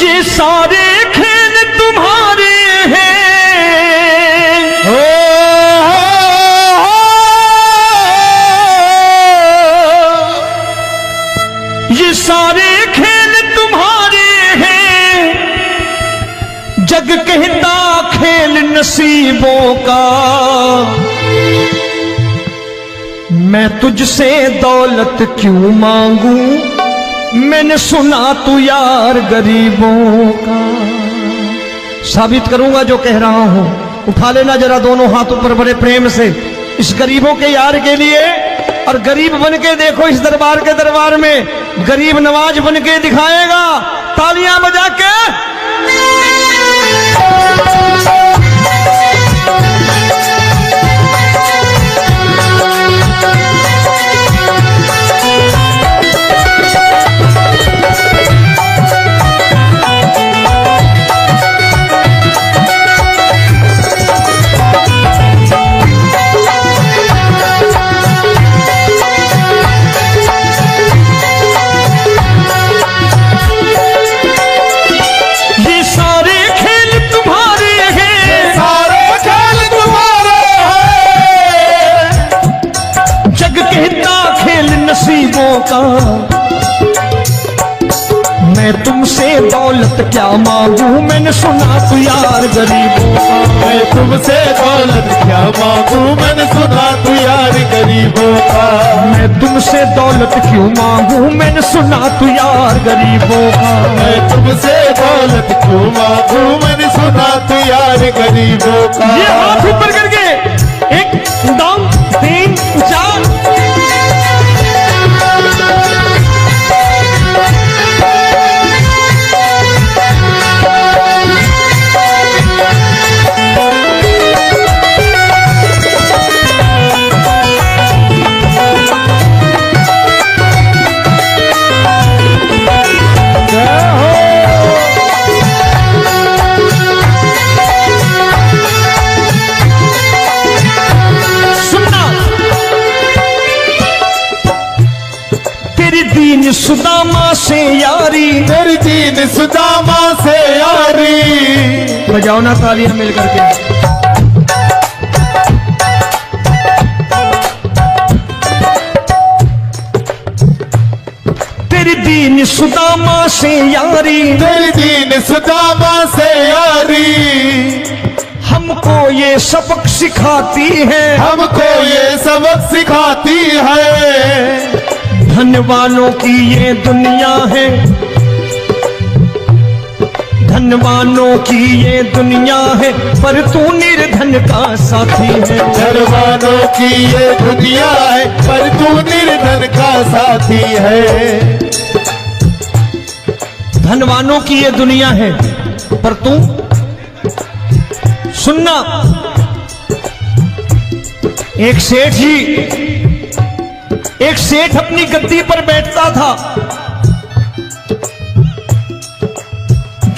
ये सारे खेल तुम्हारे हैं, ये सारे खेल तुम्हारे हैं, जग कहता खेल नसीबों का। मैं तुझसे दौलत क्यों मांगू, मैंने सुना तू यार गरीबों का। साबित करूंगा जो कह रहा हूं। उठा लेना जरा दोनों हाथ ऊपर बड़े प्रेम से इस गरीबों के यार के लिए। और गरीब बन के देखो इस दरबार के दरबार में गरीब नवाज बन के दिखाएगा, तालियां बजा के। का मैं तुमसे दौलत क्या मांगू, मैंने सुना तू यार गरीबों का। मैं तुमसे दौलत क्या मांगू, मैंने सुना तू यार गरीबों का। मैं तुमसे दौलत क्यों मांगू, मैंने सुना तू यार गरीबों का। मैं तुमसे दौलत क्यों मांगू, मैंने सुना तू यार गरीबों का। ये हाथ ऊपर करके 1 2 3 4 सुदामा से यारी, तेरी दीन सुदामा से यारी। बजाओ ना तालियां मिल करके। तेरी दीन सुदामा से यारी, तेरी दीन सुदामा से यारी। हमको ये सबक सिखाती है, हमको ये सबक सिखाती है। धन वालों की ये दुनिया है, धन वालों की ये दुनिया है, पर तू निर्धन का साथी है। धन वालों की ये दुनिया है, पर तू निर्धन का साथी है। धन वालों की ये दुनिया है, पर तू सुनना। एक सेठ अपनी गद्दी पर बैठता था।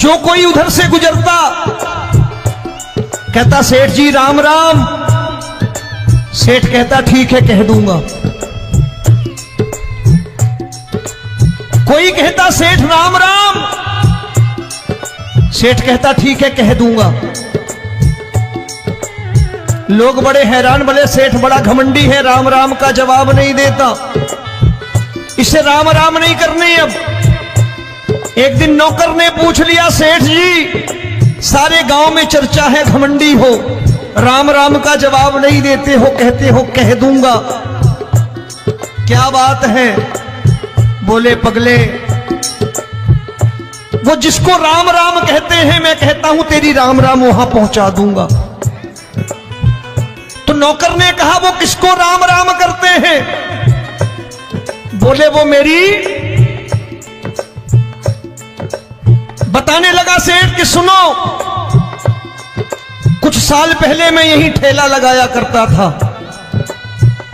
जो कोई उधर से गुजरता कहता सेठ जी राम राम। सेठ कहता ठीक है कह दूंगा। कोई कहता सेठ राम राम। सेठ कहता ठीक है कह दूंगा। लोग बड़े हैरान, बोले सेठ बड़ा घमंडी है, राम राम का जवाब नहीं देता, इसे राम राम नहीं करनी। अब एक दिन नौकर ने पूछ लिया, सेठ जी सारे गांव में चर्चा है घमंडी हो, राम राम का जवाब नहीं देते हो, कहते हो कह दूंगा, क्या बात है? बोले पगले, वो जिसको राम राम कहते हैं मैं कहता हूं तेरी राम राम वहां पहुंचा दूंगा। तो नौकर ने कहा वो किसको राम राम करते हैं? बोले वो मेरी। बताने लगा सेठ कि सुनो, कुछ साल पहले मैं यही ठेला लगाया करता था,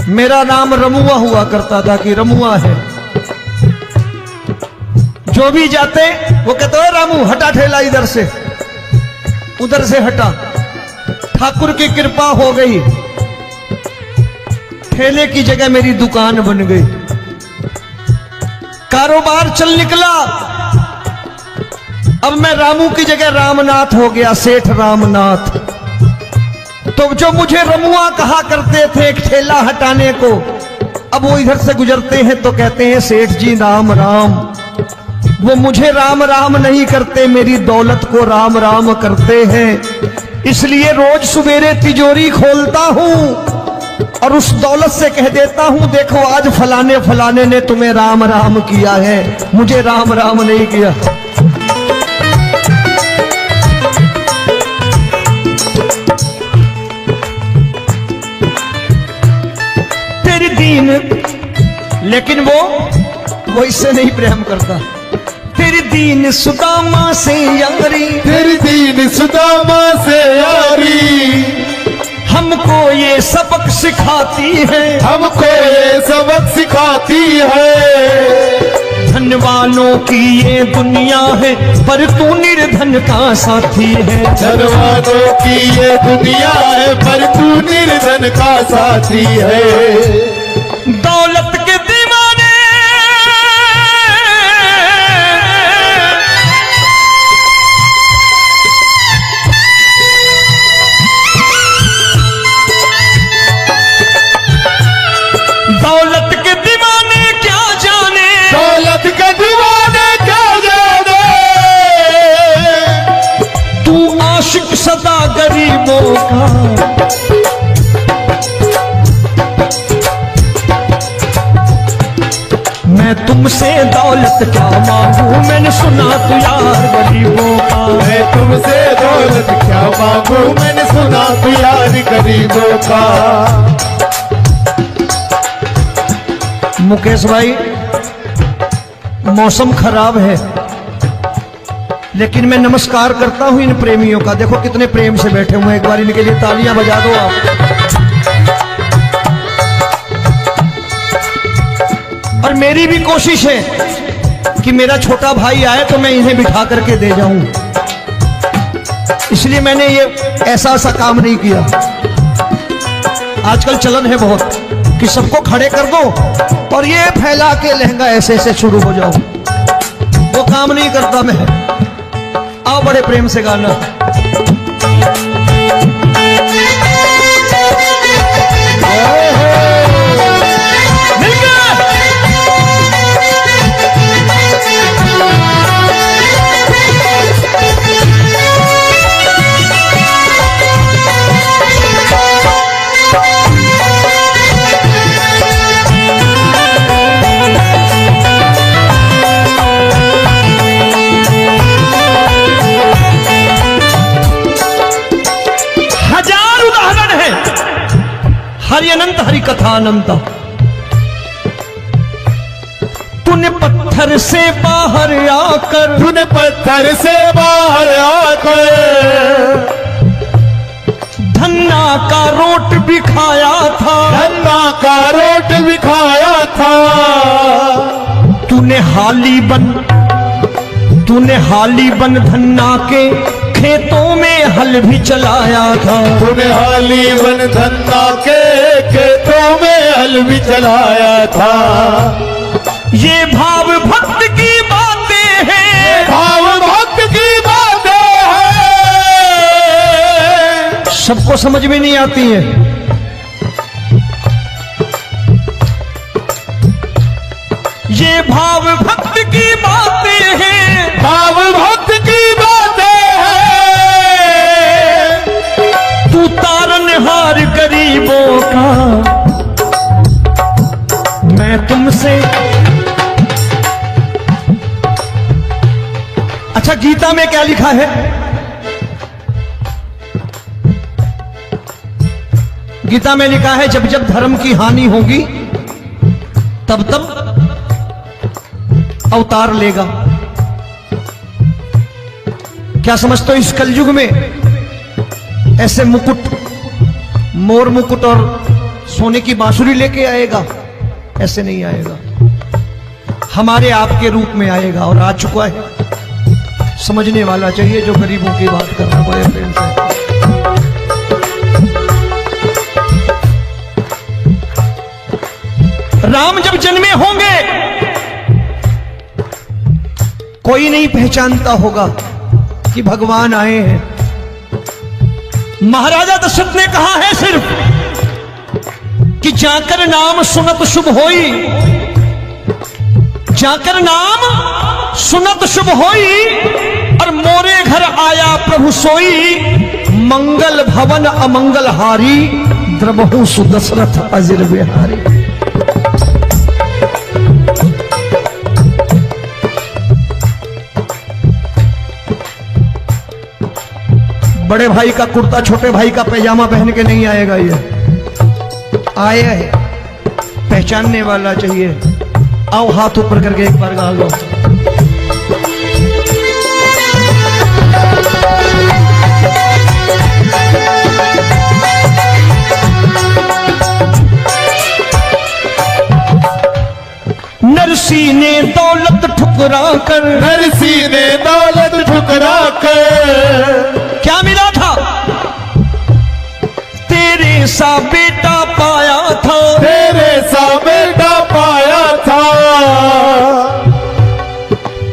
मेरा नाम रमुआ हुआ करता था कि रमुआ है। जो भी जाते वो कहते हो रामू हटा ठेला इधर से, उधर से हटा। ठाकुर की कृपा हो गई, ठेले की जगह मेरी दुकान बन गई, कारोबार चल निकला। अब मैं रामू की जगह रामनाथ हो गया, सेठ रामनाथ। तो जो मुझे रमुआ कहा करते थे एक ठेला हटाने को, अब वो इधर से गुजरते हैं तो कहते हैं सेठ जी राम राम। वो मुझे राम राम नहीं करते, मेरी दौलत को राम राम करते हैं। इसलिए रोज सवेरे तिजोरी खोलता हूं और उस दौलत से कह देता हूं, देखो आज फलाने फलाने ने तुम्हें राम राम किया है, मुझे राम राम नहीं किया। तेरी दीन, लेकिन वो इससे नहीं प्रेम करता। तेरी दीन सुदामा से यारी, तेरी दीन सुदामा से यारी, हमको ये सबक सिखाती है, हमको ये सबक सिखाती है। धन वालों की ये दुनिया है, पर तू निर्धन का साथी है। धन वालों की ये दुनिया है, पर तू निर्धन का साथी है। दौलत के दीवाने दौलत के दीवाने क्या जाने, दौलत के दीवाने क्या जाने। तू आशिक सदा गरीबों का। मैं तुमसे दौलत क्या मांगू, मैंने सुना तू यार गरीबों का। मैं तुमसे दौलत क्या मांगू, मैंने सुना तू यार गरीबों का। मुकेश भाई, मौसम खराब है, लेकिन मैं नमस्कार करता हूं इन प्रेमियों का। देखो कितने प्रेम से बैठे हुए हैं, एक बार इनके लिए तालियां बजा दो आप। और मेरी भी कोशिश है कि मेरा छोटा भाई आए तो मैं इन्हें बिठा करके दे जाऊं, इसलिए मैंने ये ऐसा काम नहीं किया। आजकल चलन है बहुत कि सबको खड़े कर दो और ये फैला के लहंगा ऐसे ऐसे शुरू हो जाओ, वो काम नहीं करता मैं। आओ बड़े प्रेम से गाना। हरि अनंत हरि कथा अनंत। तूने पत्थर से बाहर आकर, तूने पत्थर से बाहर आकर धन्ना का रोट भी खाया था, धन्ना का रोट भी खाया था। तूने हाली बन धन्ना के खेतों में हल भी चलाया था। तूने हाली बन धन्ना के खेतों में हल भी चलाया था। ये भाव भक्त की बातें हैं, भाव भक्त की बातें हैं, सबको समझ में नहीं आती है। ये भाव भक्त की बातें हैं, भाव भक्त की बातें हैं। तू तारनहार गरीबों का, मैं तुमसे। अच्छा, गीता में क्या लिखा है? गीता में लिखा है जब जब धर्म की हानि होगी तब तब अवतार लेगा। क्या समझते हो, इस कलयुग में ऐसे मुकुट, मोर मुकुट और सोने की बांसुरी लेके आएगा? ऐसे नहीं आएगा, हमारे आपके रूप में आएगा और आ चुका है। समझने वाला चाहिए जो गरीबों की बात करना बड़े प्रेम से। राम जब जन्मे होंगे कोई नहीं पहचानता होगा, कि भगवान आए हैं। महाराजा दशरथ ने कहा है सिर्फ कि जाकर नाम सुनत शुभ होई, जाकर नाम सुनत शुभ होई, और मोरे घर आया प्रभु सोई, मंगल भवन अमंगल हारी, द्रबहु सुदशरथ अजिर बिहारी। बड़े भाई का कुर्ता छोटे भाई का पैजामा पहन के नहीं आएगा, ये आया है पहचानने वाला चाहिए। आओ हाथ ऊपर करके एक बार गा लो। नरसी ने दौलत ठुकरा कर, नरसी ने दौलत ठुकरा कर, क्या मिला था? तेरे सा बेटा पाया था, तेरे सा बेटा पाया था।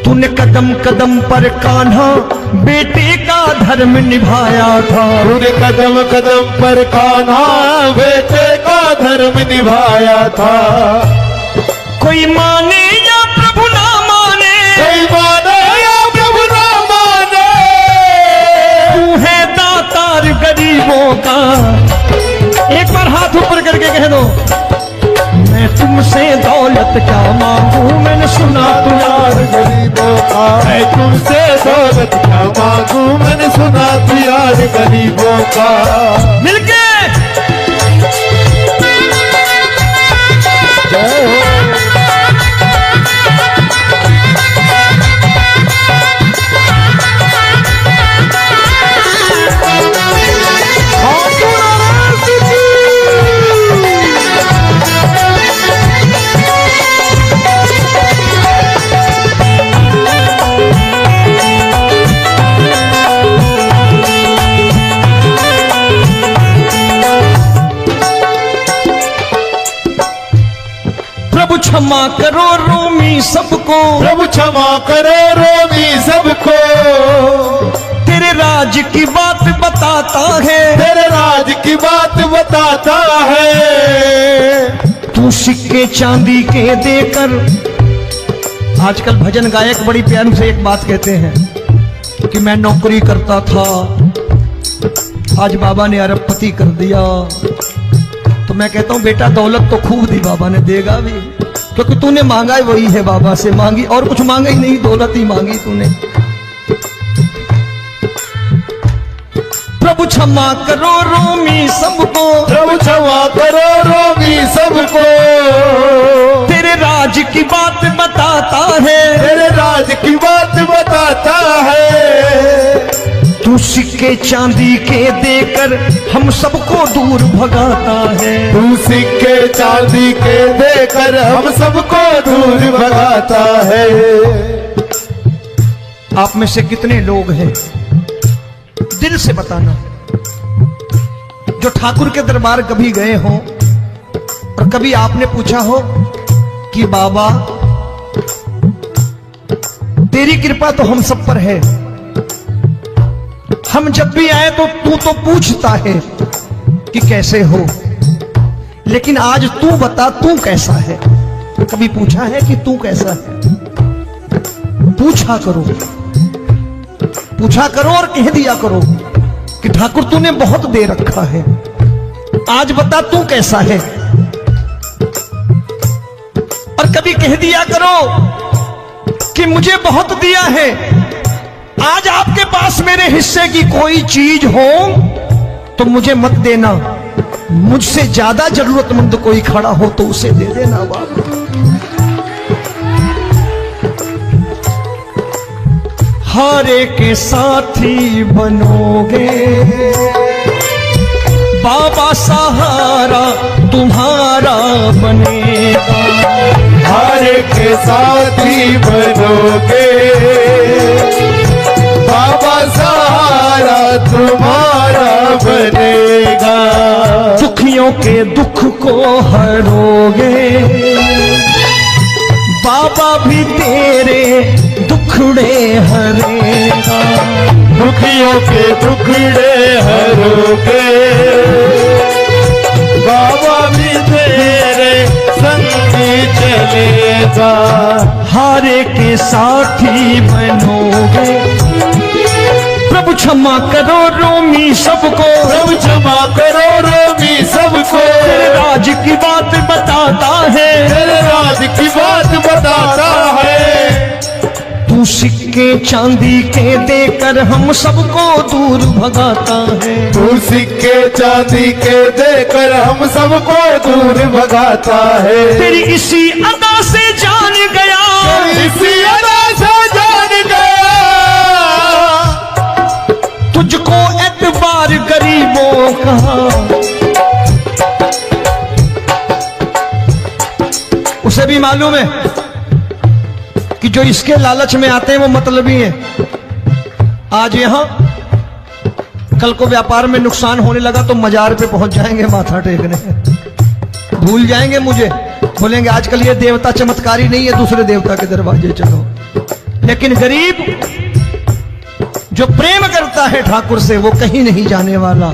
तूने कदम कदम पर कान्हा बेटे का धर्म निभाया था, तूने कदम कदम पर कान्हा बेटे का धर्म निभाया था। कोई माने या प्रभु ना माने, कोई माने या प्रभु ना माने, तू है दातार गरीबों का। एक बार हाथ ऊपर करके कह दो, मैं तुमसे दौलत क्या मांगू, मैंने सुना तू यार गरीबों का। मैं तुमसे दौलत क्या मांगू, मैंने सुना तू यार गरीबों का। मिलके जय हो। क्षमा करो रोमी सबको, प्रभु क्षमा करो रोमी सबको। तेरे राज की बात बताता है, तेरे राज की बात बताता है। तू सिक्के चांदी के देकर, आजकल भजन गायक बड़ी प्यार से एक बात कहते हैं कि मैं नौकरी करता था, आज बाबा ने अरबपति कर दिया। तो मैं कहता हूं बेटा दौलत तो खूब दी बाबा ने, देगा भी, क्योंकि तूने मांगा वही है बाबा से, मांगी और कुछ मांगा ही नहीं, दौलत ही मांगी तूने। प्रभु क्षमा करो रोमी सबको, प्रभु क्षमा करो रोमी सबको। तेरे राज की बात बताता है, तेरे राज की बात बताता है। तू सिक्के चांदी के देकर हम सबको दूर भगाता है, तू सिक्के चांदी के देकर हम सबको दूर भगाता है। आप में से कितने लोग हैं, दिल से बताना, जो ठाकुर के दरबार कभी गए हो और कभी आपने पूछा हो कि बाबा तेरी कृपा तो हम सब पर है, हम जब भी आए तो तू तो पूछता है कि कैसे हो, लेकिन आज तू बता तू कैसा है। कभी पूछा है कि तू कैसा है? पूछा करो, पूछा करो और कह दिया करो कि ठाकुर तूने बहुत दे रखा है, आज बता तू कैसा है। और कभी कह दिया करो कि मुझे बहुत दिया है, आज आपके पास मेरे हिस्से की कोई चीज हो तो मुझे मत देना, मुझसे ज्यादा जरूरतमंद कोई खड़ा हो तो उसे दे देना बाबा। हारे के साथी बनोगे बाबा, सहारा तुम्हारा बनेगा। हारे के साथी बनोगे बाबा, सहारा तुम्हारा बनेगा। दुखियों के दुख को हरोगे बाबा, भी तेरे दुखड़े हरेगा। दुखियों के दुखड़े हरोगे, बाबा भी तेरे संगी चलेगा। हारे के साथी बनोगे, प्रभु क्षमा करो रोमी सबको, प्रभु क्षमा करो रोमी सबको। तेरे राज की बात बताता है, तेरे राज की बात बताता है। तू सिक्के चांदी के देकर हम सबको दूर भगाता है। तू सिक्के चांदी के देकर हम सबको दूर भगाता है। तेरी इसी अदा से जान गया, इसी अदा से जान गया, तुझको एतबार गरीबों का। उसे भी मालूम है कि जो इसके लालच में आते हैं वो मतलबी हैं। आज यहां कल को व्यापार में नुकसान होने लगा तो मजार पे पहुंच जाएंगे माथा टेकने, भूल जाएंगे मुझे, बोलेंगे आजकल ये देवता चमत्कारी नहीं है, दूसरे देवता के दरवाजे चलो। लेकिन गरीब जो प्रेम करता है ठाकुर से वो कहीं नहीं जाने वाला,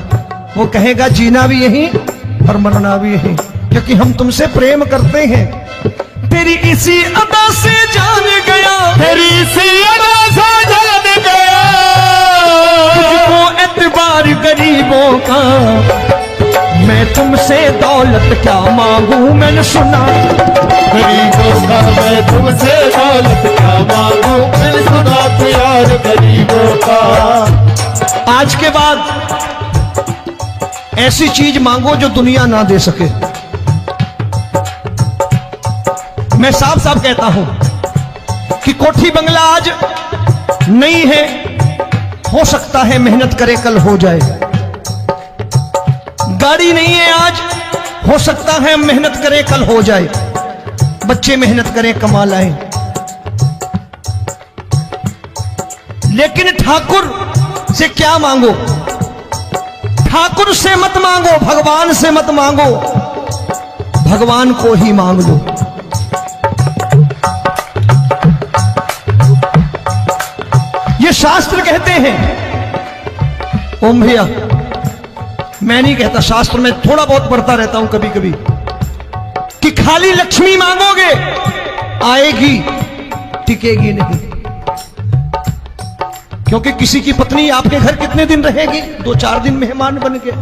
वो कहेगा जीना भी यहीं और मरना भी यहीं, क्योंकि हम तुमसे प्रेम करते हैं। तेरी इसी अदा से जान गया, तेरी इसी अदा से जान गया, तुझको एतबार गरीबों का। मैं तुमसे दौलत क्या मांगू, मैंने सुना गरीबों का। मैं तुमसे दौलत क्या मांगू, मैंने सुना तू यार गरीबों का। आज के बाद ऐसी चीज मांगो जो दुनिया ना दे सके। मैं साफ साफ कहता हूं कि कोठी बंगला आज नहीं है, हो सकता है मेहनत करे कल हो जाए। गाड़ी नहीं है आज, हो सकता है मेहनत करे कल हो जाए। बच्चे मेहनत करें कमा लाएं, लेकिन ठाकुर से क्या मांगो? ठाकुर से मत मांगो, भगवान से मत मांगो, भगवान को ही मांग लो। ये शास्त्र कहते हैं, ओम भैया मैं नहीं कहता, शास्त्र में थोड़ा बहुत पढ़ता रहता हूं कभी कभी, कि खाली लक्ष्मी मांगोगे आएगी, टिकेगी नहीं। क्योंकि किसी की पत्नी आपके घर कितने दिन रहेगी? 2-4 दिन मेहमान बन के।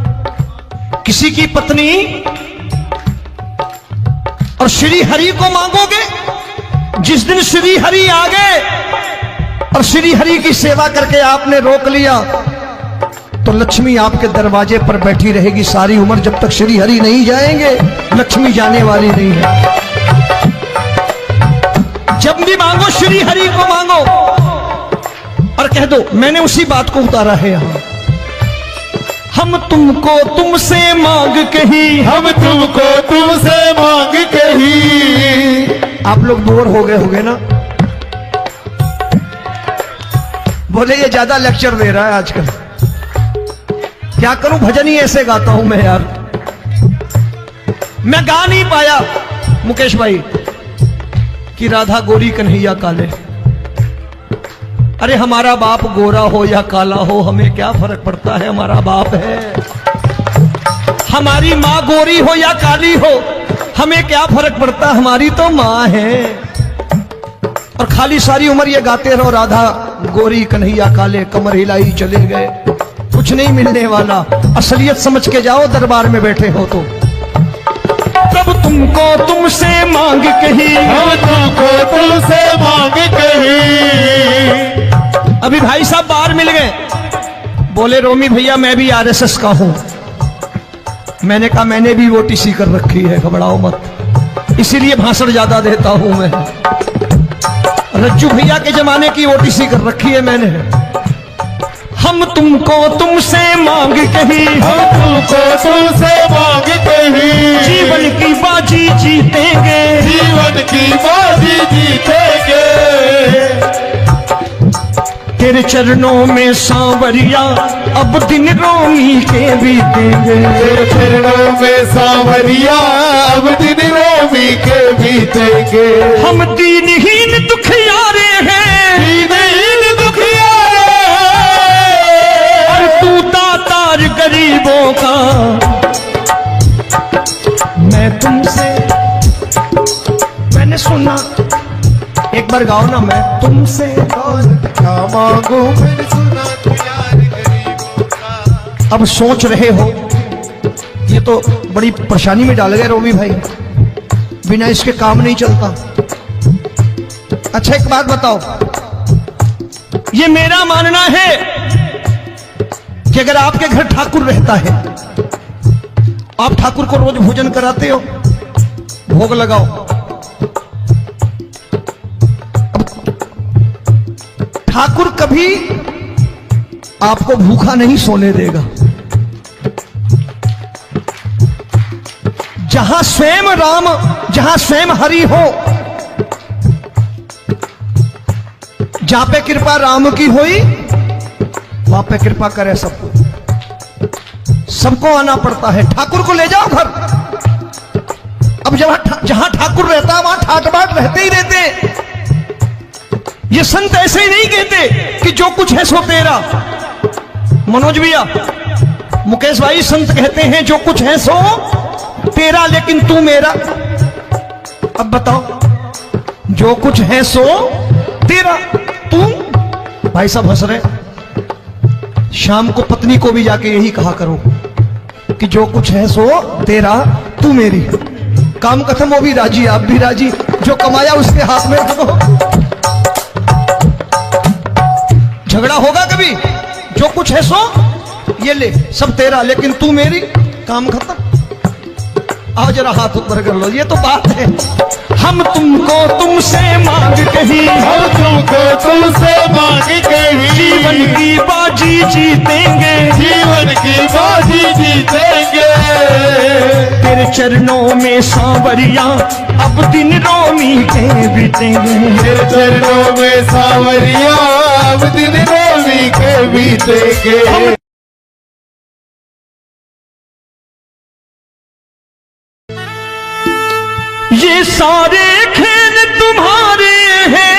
किसी की पत्नी और श्री हरि को मांगोगे, जिस दिन श्री हरि आ गए और श्री हरि की सेवा करके आपने रोक लिया तो लक्ष्मी आपके दरवाजे पर बैठी रहेगी सारी उम्र, जब तक श्री हरि नहीं जाएंगे लक्ष्मी जाने वाली नहीं है। जब भी मांगो श्री हरि को मांगो और कह दो मैंने उसी बात को उतारा है यहां, हम तुमको तुमसे मांग कही, हम तुमको तुमसे मांग कही। आप लोग बोर हो गए होंगे ना, बोले ये ज्यादा लेक्चर दे रहा है आजकल। क्या करूं, भजन ही ऐसे गाता हूं मैं यार। मैं गा नहीं पाया मुकेश भाई कि राधा गोरी कन्हैया काले। अरे हमारा बाप गोरा हो या काला हो हमें क्या फर्क पड़ता है, हमारा बाप है। हमारी माँ गोरी हो या काली हो हमें क्या फर्क पड़ता, हमारी तो माँ है। और खाली सारी उम्र ये गाते रहो राधा गोरी कन्हैया काले, कमर हिलाई चले गए, कुछ नहीं मिलने वाला। असलियत समझ के जाओ दरबार में बैठे हो तो। तब तुमको तुमसे मांग कही, हम तुमको तुमसे मांग कही। अभी भाई साहब बाहर मिल गए, बोले रोमी भैया मैं भी आरएसएस का हूं। मैंने कहा मैंने भी ओटीसी कर रखी है, घबराओ मत, इसीलिए भाषण ज्यादा देता हूं मैं। रज्जू भैया के जमाने की ओटीसी कर रखी है मैंने। हम तुमको तुमसे मांग कही, हम तुमको तुमसे मांग कही। जीवन की बाजी जीतेंगे, जीवन की बाजी जीतेंगे। तेरे चरणों में सांवरिया अब दिन रोमी के बीतेंगे। तेरे चरणों में सांवरिया अब दिन रोमी के बीतेंगे। हम दीनहीन दुखियारे हैं, दीनहीन दुखियारे हैं, बार गाओ ना, मैं तुमसे दौलत क्या मांगू मैंने सुना तू यार गरीबों का। अब सोच रहे हो, ये तो बड़ी परेशानी में डाल गए रोमी भाई, बिना इसके काम नहीं चलता। अच्छा एक बात बताओ, ये मेरा मानना है कि अगर आपके घर ठाकुर रहता है, आप ठाकुर को रोज भोजन कराते हो, भोग लगाओ, अब ठाकुर कभी आपको भूखा नहीं सोने देगा। जहां स्वयं राम, जहां स्वयं हरि हो, जहां पे कृपा राम की हुई, वहां पे कृपा करे सबको, सबको आना पड़ता है। ठाकुर को ले जाओ घर। अब जहां ठाकुर रहता है वहां ठाट बाट रहते ही रहते। ये संत ऐसे ही नहीं कहते कि जो कुछ है सो तेरा। मनोज भैया, मुकेश भाई, संत कहते हैं जो कुछ है सो तेरा, लेकिन तू मेरा। अब बताओ, जो कुछ है सो तेरा, तू। भाई साहब हंस रहे। शाम को पत्नी को भी जाके यही कहा करो कि जो कुछ है सो तेरा, तू मेरी। काम खत्म, वो भी राजी, आप भी राजी, जो कमाया उसके हाथ में रखो। झगड़ा होगा कभी? जो कुछ है सो ये ले, सब तेरा, लेकिन तू मेरी। काम खत्म। आओ जरा हाथ ऊपर कर लो, ये तो बात है। हम तुमको तुमसे मांग कहीं, हम तुमको तुमसे मांग कहीं, जीवन की बाजी जीतेंगे, जीवन की बाजी जीतेंगे। तेरे चरणों में सांवरिया अब दिन रोमी के बीतेंगे। तेरे चरणों में सांवरिया अब दिन रोमी के बीतेंगे। ये सारे खेल तुम्हारे हैं,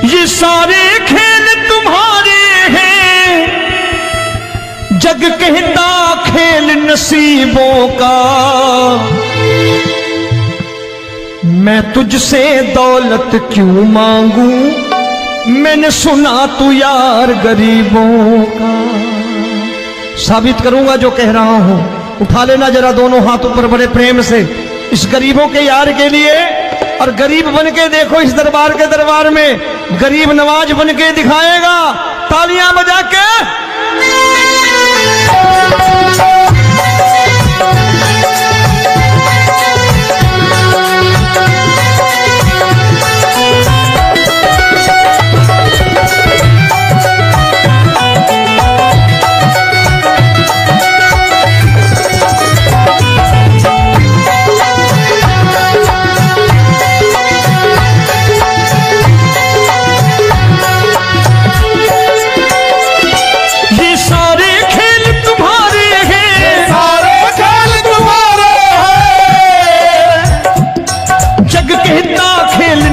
ये सारे खेल तुम्हारे हैं, जग कहता खेल नसीबों का। मैं तुझसे दौलत क्यों मांगू, मैंने सुना तू यार गरीबों का। साबित करूंगा जो कह रहा हूं। उठा लेना जरा दोनों हाथ ऊपर बड़े प्रेम से, इस गरीबों के यार के लिए। और गरीब बन के देखो इस दरबार के दरबार में, गरीब नवाज बन के दिखाएगा, तालियां बजा के।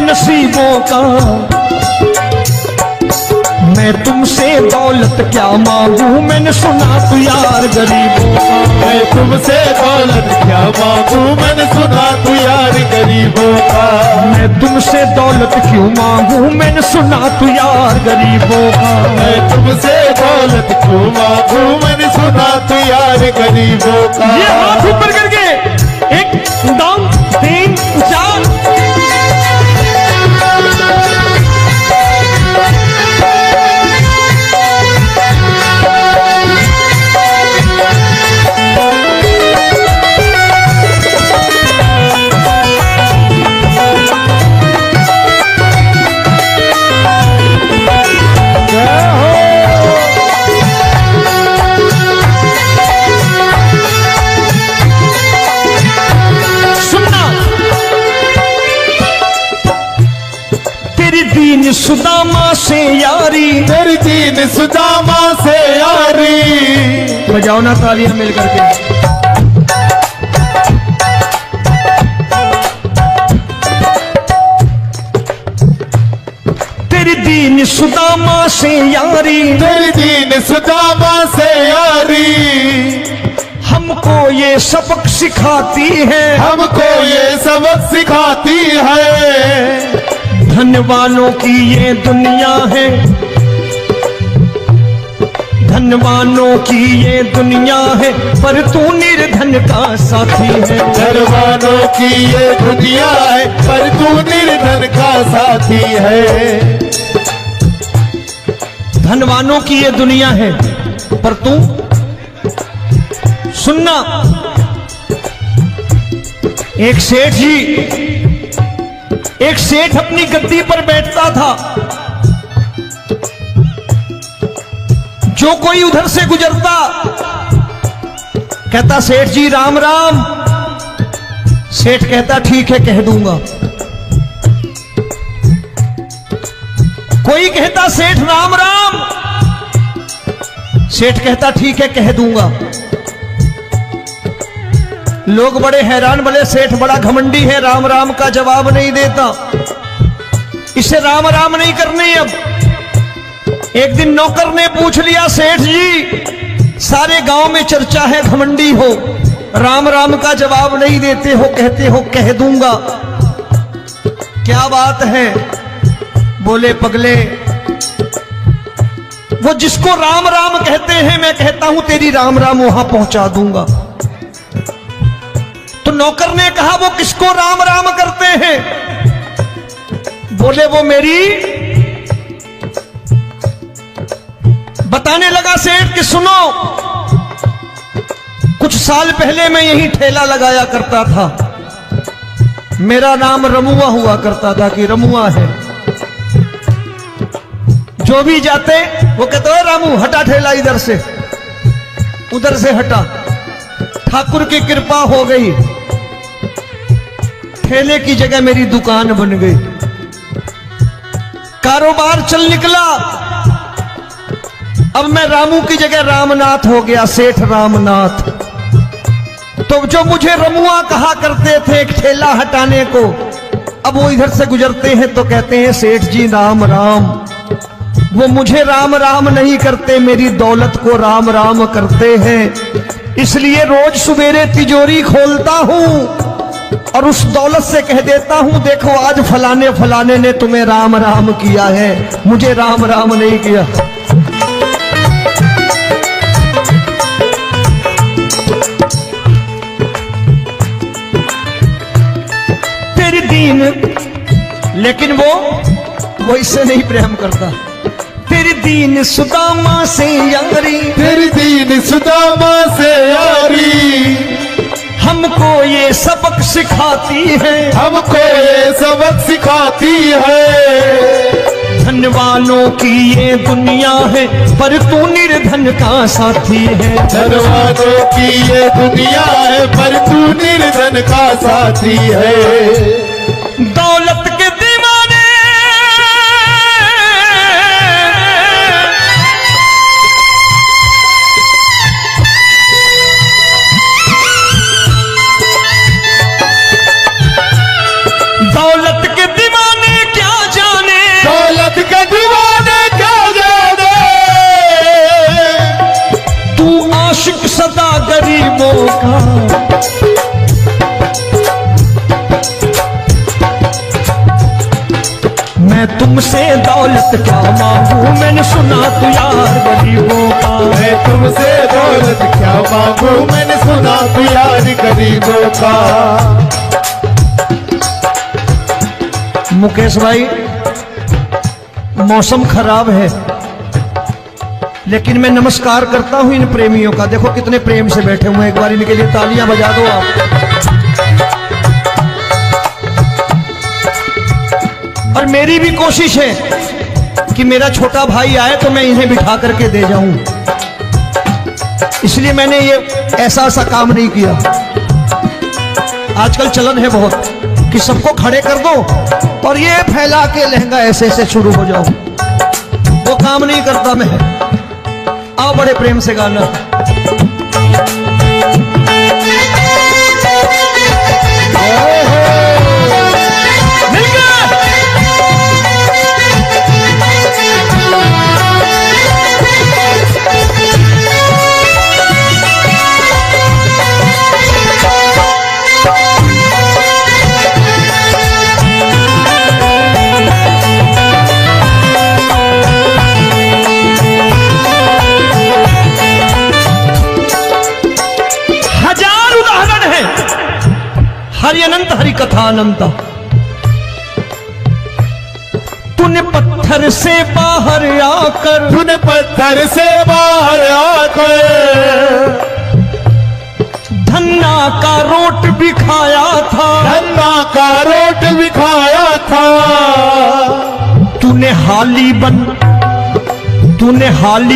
नसीबों का। मैं तुमसे दौलत क्या मांगू, मैंने सुना तू यार गरीबों का। मैं तुमसे दौलत क्या मांगू, मैंने सुना तू यार गरीबों का। मैं तुमसे दौलत क्यों मांगू, मैंने सुना तू यार गरीबों का। मैं तुमसे दौलत क्यों मांगू, मैंने सुना तू यार गरीबों का। ये हाथ ऊपर करके, एक दो तीन चार। दीन सुदामा से यारी, तेरी दीन सुदामा से यारी। बजाओ ना तालियां मिल करके। तेरी दीन सुदामा से यारी, तेरी दीन सुदामा से यारी, हमको ये सबक सिखाती है, हमको ये सबक सिखाती है। धन वालों की ये दुनिया है, धन वालों की ये दुनिया है, पर तू निर्धन का साथी है। धनवानों की ये दुनिया है, पर तू निर्धन का साथी है। धनवानों की ये दुनिया है, पर तू सुनना। एक सेठ जी, एक सेठ अपनी गद्दी पर बैठता था, जो कोई उधर से गुजरता कहता सेठ जी राम राम। सेठ कहता ठीक है कह दूंगा। कोई कहता सेठ राम राम, सेठ कहता ठीक है कह दूंगा। लोग बड़े हैरान, बोले सेठ बड़ा घमंडी है, राम राम का जवाब नहीं देता, इसे राम राम नहीं करने। अब एक दिन नौकर ने पूछ लिया, सेठ जी सारे गांव में चर्चा है घमंडी हो, राम राम का जवाब नहीं देते हो, कहते हो कह दूंगा, क्या बात है? बोले पगले, वो जिसको राम राम कहते हैं मैं कहता हूं तेरी राम राम वहां पहुंचा दूंगा। तो नौकर ने कहा वो किसको राम राम करते हैं? बोले वो मेरी। बताने लगा सेठ कि सुनो, कुछ साल पहले मैं यही ठेला लगाया करता था, मेरा नाम रमुआ हुआ करता था कि रमुआ है। जो भी जाते वो कहते हो रामू हटा ठेला इधर से, उधर से हटा। ठाकुर की कृपा हो गई, ठेले की जगह मेरी दुकान बन गई, कारोबार चल निकला। अब मैं रामू की जगह रामनाथ हो गया, सेठ रामनाथ। तो जो मुझे रमुआ कहा करते थे एक ठेला हटाने को, अब वो इधर से गुजरते हैं तो कहते हैं सेठ जी राम राम। वो मुझे राम राम नहीं करते, मेरी दौलत को राम राम करते हैं। इसलिए रोज सवेरे तिजोरी खोलता हूं और उस दौलत से कह देता हूं देखो आज फलाने फलाने ने तुम्हें राम राम किया है, मुझे राम राम नहीं किया। तेरी दीन, लेकिन वो इससे नहीं प्रेम करता। तेरी दीन सुदामा से यारी, तेरी दीन सुदामा से यारी, हमको ये सबक सिखाती है, हमको ये सबक सिखाती है। धन वालों की ये दुनिया है, पर तू निर्धन का साथी है। धनवानों की ये दुनिया है, पर तू निर्धन का साथी है। दौलत के दीवाने दौलत के दीवाने क्या जाने, दौलत के दीवाने क्या जाने, तू आशिक सदा गरीबों का। मैं तुमसे दौलत क्या मांगू, मैंने सुना तू यार गरीबों का। मैं तुमसे दौलत क्या मांगू, मैंने सुना तू यार गरीबों का। मुकेश भाई, मौसम खराब है, लेकिन मैं नमस्कार करता हूं इन प्रेमियों का। देखो कितने प्रेम से बैठे हुए हैं, एक बार इनके लिए तालियां बजा दो आप। और मेरी भी कोशिश है कि मेरा छोटा भाई आए तो मैं इन्हें बिठा करके दे जाऊं, इसलिए मैंने ये ऐसा काम नहीं किया। आजकल चलन है बहुत कि सबको खड़े कर दो और ये फैला के लहंगा ऐसे ऐसे शुरू हो जाओ, वो काम नहीं करता मैं। आओ बड़े प्रेम से गाना। मिल गया। हरि अनंत हरि कथा अनंत। तूने पत्थर से बाहर आकर, तूने पत्थर से बाहर आकर धन्ना का रोट भी खाया था, धन्ना का रोट भी खाया था। तूने हाली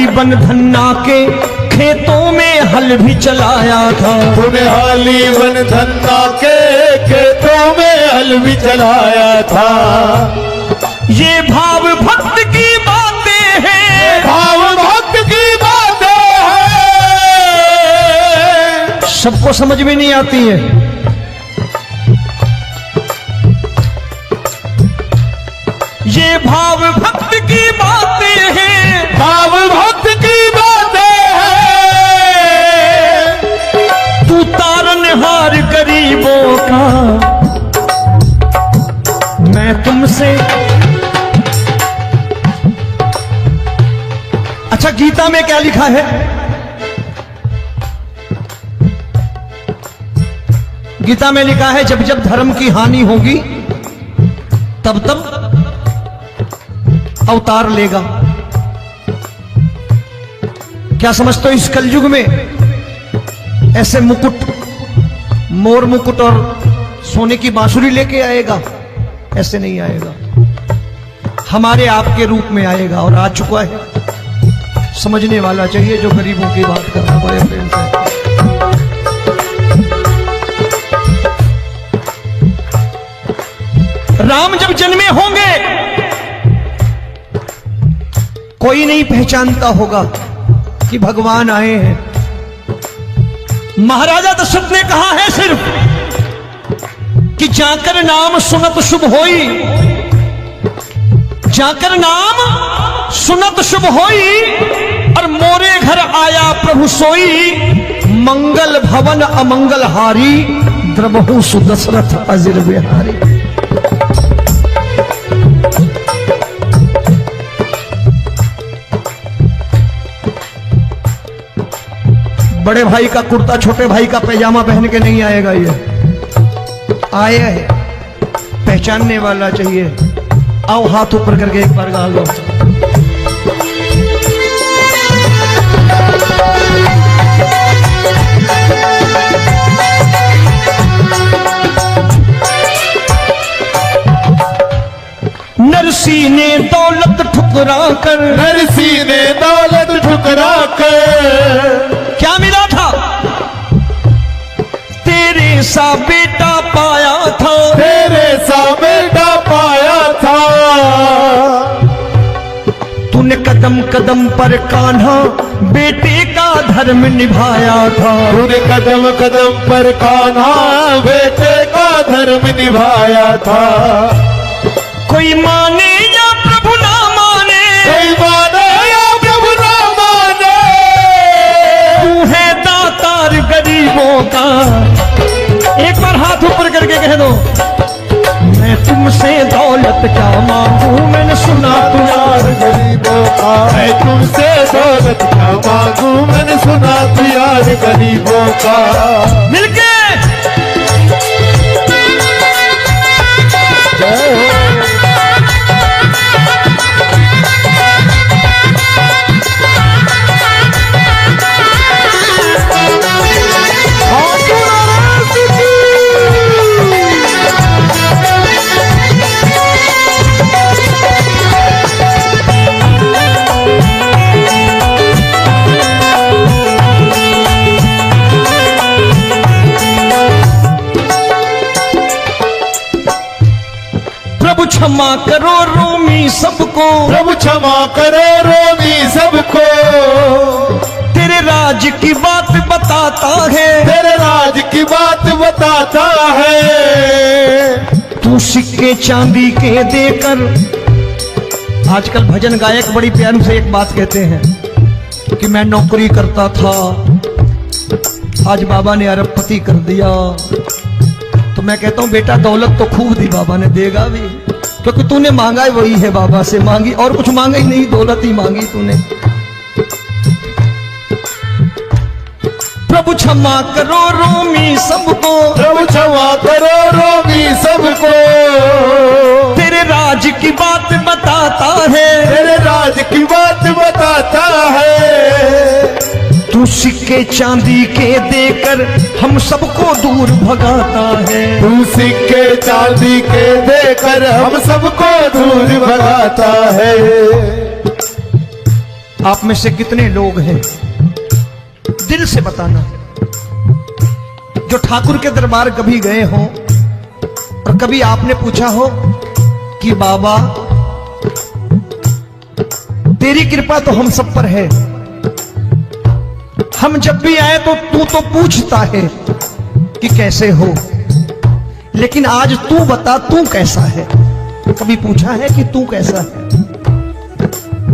बन धन्ना के खेतों में हल भी चलाया था। तूने हाली बन धन्ना के खेतों में हल भी चलाया था। ये भाव भक्त की बातें हैं, भाव भक्त की बातें हैं, सबको समझ में नहीं आती है। ये भाव भक्त की बातें हैं, भाव भक्त की बातें हैं। तू तारनहार गरीबों का, मैं तुमसे। अच्छा, गीता में क्या लिखा है? गीता में लिखा है जब जब धर्म की हानि होगी तब तब अवतार लेगा। क्या समझते हो, इस कलयुग में ऐसे मुकुट, मोर मुकुट और सोने की बांसुरी लेके आएगा? ऐसे नहीं आएगा, हमारे आपके रूप में आएगा और आ चुका है। समझने वाला चाहिए जो गरीबों की बात करना बड़े प्रेम से। राम जब जन्मे होंगे कोई नहीं पहचानता होगा कि भगवान आए हैं। महाराजा दशरथ ने कहा है सिर्फ कि जाकर नाम सुनत शुभ होई, जाकर नाम सुनत शुभ होई, और मोरे घर आया प्रभु सोई, मंगल भवन अमंगल हारी, द्रबहु सुदशरथ अजिर बिहारी। बड़े भाई का कुर्ता छोटे भाई का पैजामा पहन के नहीं आएगा, ये आया है, पहचानने वाला चाहिए। आओ हाथ ऊपर करके एक बार गा लो। नरसी ने दौलत ठुकरा कर, नरसी ने दौलत ठुकरा कर क्या मिला था? तेरे सा बेटा पाया था, तेरे सा बेटा पाया था। तूने कदम कदम पर कान्हा बेटे का धर्म निभाया था। तूने कदम कदम पर कान्हा बेटे का धर्म निभाया था। कोई माने या प्रभु ना माने, कोई माने या प्रभु ना माने, तू है दातार गरीबों का। एक बार हाथ ऊपर करके कह दो, मैं तुमसे दौलत क्या मांगू, मैंने सुना तू यार गरीबों का। मैं तुमसे दौलत क्या मांगू, मैंने सुना तू यार गरीबों का। मिलके क्षमा करो रोमी सबको, प्रभु क्षमा करो रोमी सबको। तेरे राज की बात बताता है, तेरे राज की बात बताता है। तू सिक्के चांदी के देकर, आजकल भजन गायक बड़ी प्यार से एक बात कहते हैं कि मैं नौकरी करता था, आज बाबा ने अरबपति कर दिया। तो मैं कहता हूं बेटा दौलत तो खूब दी बाबा ने, देगा भी, क्योंकि तूने मांगा वही है, बाबा से मांगी और कुछ मांगा ही नहीं, दौलत ही मांगी तूने। प्रभु क्षमा करो रोमी सबको, प्रभु क्षमा करो सबको, तेरे राज की बात बताता है, तेरे राज की बात बताता है। तू सिक्के चांदी के देकर हम सबको दूर भगाता है। तू सिक्के चांदी के देकर हम सबको दूर भगाता है। आप में से कितने लोग हैं, दिल से बताना, जो ठाकुर के दरबार कभी गए हो और कभी आपने पूछा हो कि बाबा तेरी कृपा तो हम सब पर है, हम जब भी आए तो तू तो पूछता है कि कैसे हो, लेकिन आज तू बता तू कैसा है। कभी पूछा है कि तू कैसा है?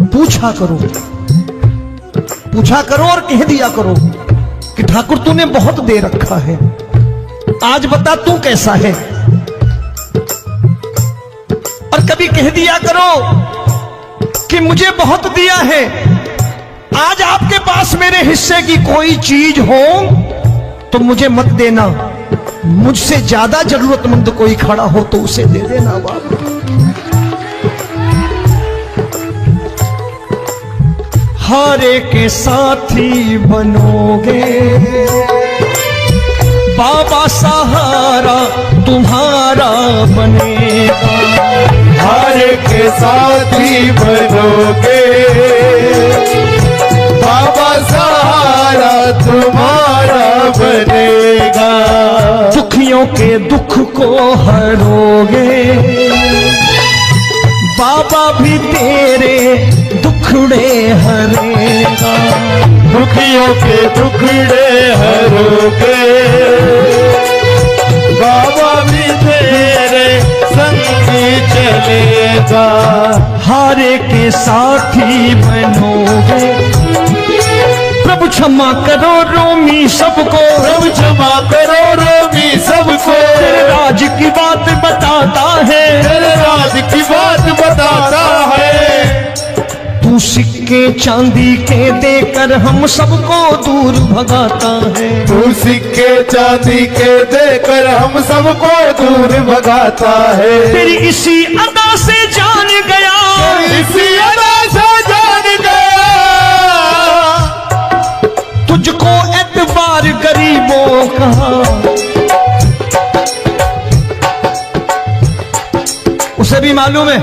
पूछा करो, पूछा करो और कह दिया करो कि ठाकुर तूने बहुत दे रखा है, आज बता तू कैसा है। और कभी कह दिया करो कि मुझे बहुत दिया है, आज आपके पास मेरे हिस्से की कोई चीज हो तो मुझे मत देना, मुझसे ज्यादा जरूरतमंद कोई खड़ा हो तो उसे दे देना बाबा। हारे के साथी बनोगे बाबा, सहारा तुम्हारा बनेगा। हारे के साथी बनोगे बाबा, सहारा तुम्हारा बनेगा। दुखियों के दुख को हरोगे बाबा, भी तेरे दुखड़े हरेगा। दुखियों के दुखड़े हरोगे बाबा, भी तेरे संगी चलेगा। हारे के साथी बनोगे, प्रभु क्षमा करो रोमी सबको, प्रभु क्षमा करो रोमी सबको। तेरे राज की बात बताता है, तेरे राज की बात बताता है। तू सिक्के चांदी के देकर हम सबको दूर भगाता है। तू सिक्के चांदी के देकर हम सबको दूर भगाता है। तेरी इसी अदा से जान गया, इसी अदा से जान गया, तुझको एतबार गरीबों का। उसे भी मालूम है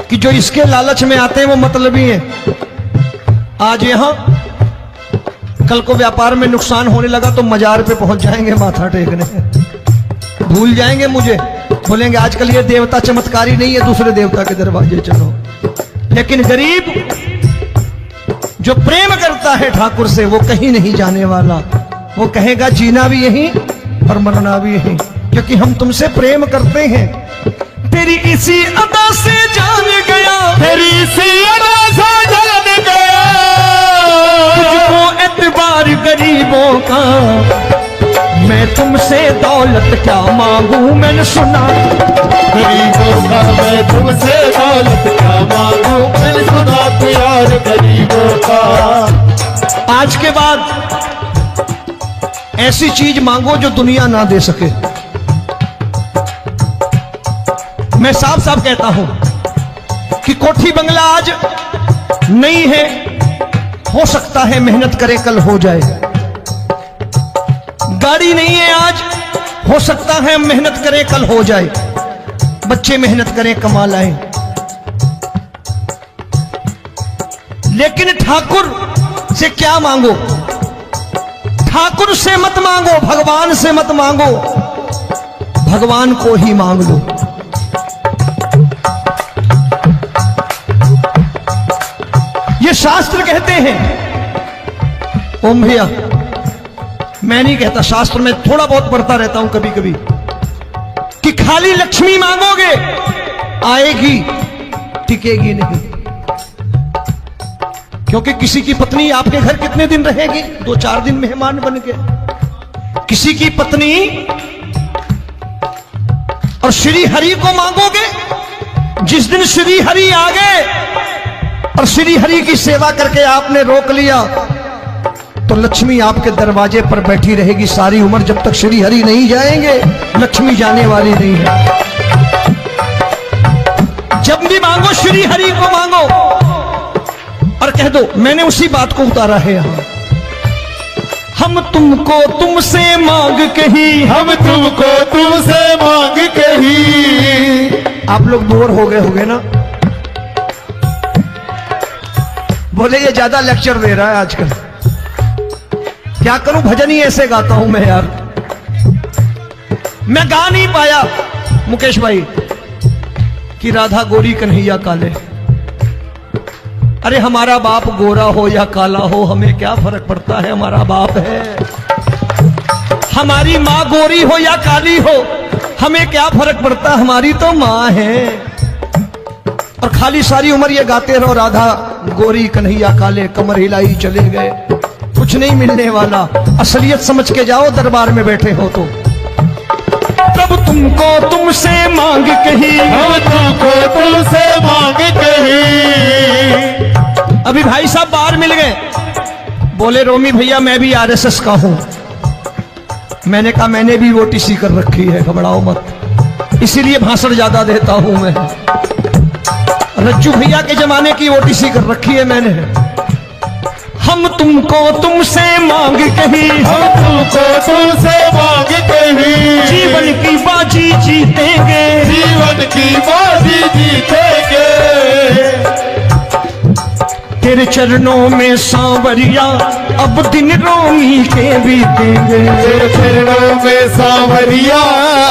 कि जो इसके लालच में आते हैं वो मतलबी हैं। आज यहां कल को व्यापार में नुकसान होने लगा तो मजार पे पहुंच जाएंगे माथा टेकने, भूल जाएंगे मुझे, बोलेंगे आजकल ये देवता चमत्कारी नहीं है, दूसरे देवता के दरवाजे चलो। लेकिन गरीब जो प्रेम करता है ठाकुर से वो कहीं नहीं जाने वाला, वो कहेगा जीना भी यहीं और मरना भी यहीं, क्योंकि हम तुमसे प्रेम करते हैं। तेरी इसी अदा से जान गया, तेरी इसी अदा से जान गया, तुझको एतबार गरीबों का। मैं तुमसे दौलत क्या मांगू, मैंने सुना गरीबों का। मैं तुमसे दौलत क्या मांगू, मैंने सुना प्यार गरीबों का। आज के बाद ऐसी चीज मांगो जो दुनिया ना दे सके। मैं साफ साफ कहता हूं कि कोठी बंगला आज नहीं है, हो सकता है मेहनत करे कल हो जाए। गाड़ी नहीं है आज, हो सकता है मेहनत करें कल हो जाए। बच्चे मेहनत करें कमा लाएं, लेकिन ठाकुर से क्या मांगो? ठाकुर से मत मांगो, भगवान से मत मांगो, भगवान को ही मांग लो। ये शास्त्र कहते हैं। ओम भैया, मैं नहीं कहता, शास्त्र में थोड़ा बहुत पढ़ता रहता हूं कभी कभी, कि खाली लक्ष्मी मांगोगे आएगी, टिकेगी नहीं। क्योंकि किसी की पत्नी आपके घर कितने दिन रहेगी? 2-4 दिन मेहमान बन के। किसी की पत्नी और श्री हरि को मांगोगे, जिस दिन श्री हरि आ गए और श्री हरि की सेवा करके आपने रोक लिया तो लक्ष्मी आपके दरवाजे पर बैठी रहेगी सारी उम्र, जब तक श्री हरि नहीं जाएंगे लक्ष्मी जाने वाली नहीं है। जब भी मांगो श्री हरि को मांगो और कह दो मैंने उसी बात को उतारा है यहां। हम तुमको तुमसे मांग कही, हम तुमको तुमसे मांग कही। आप लोग बोर हो गए होंगे ना, बोले ये ज्यादा लेक्चर दे रहा है आजकल। क्या करूं, भजन ही ऐसे गाता हूं मैं यार। मैं गा नहीं पाया मुकेश भाई कि राधा गोरी कन्हैया काले। अरे हमारा बाप गोरा हो या काला हो हमें क्या फर्क पड़ता है, हमारा बाप है। हमारी माँ गोरी हो या काली हो हमें क्या फर्क पड़ता, हमारी तो माँ है। और खाली सारी उम्र ये गाते रहो राधा गोरी कन्हैया काले, कमर हिलाई चले गए, कुछ नहीं मिलने वाला। असलियत समझ के जाओ दरबार में बैठे हो तो। तब तुमको तुमसे मांग कही, हम तुमको तुमसे मांग कही। अभी भाई साहब बाहर मिल गए, बोले रोमी भैया मैं भी आरएसएस का हूं। मैंने कहा मैंने भी ओटीसी कर रखी है, घबराओ मत, इसीलिए भाषण ज्यादा देता हूं मैं। रज्जू भैया के जमाने की ओटीसी कर रखी है मैंने। हम तुमको तुमसे मांग कही, हम तुमको तुमसे मांग कही। जीवन की बाजी जीतेंगे, जीवन की बाजी जीतेंगे। तेरे चरणों में सांवरिया अब दिन रोमी के बीतेंगे। तेरे चरणों में सांवरिया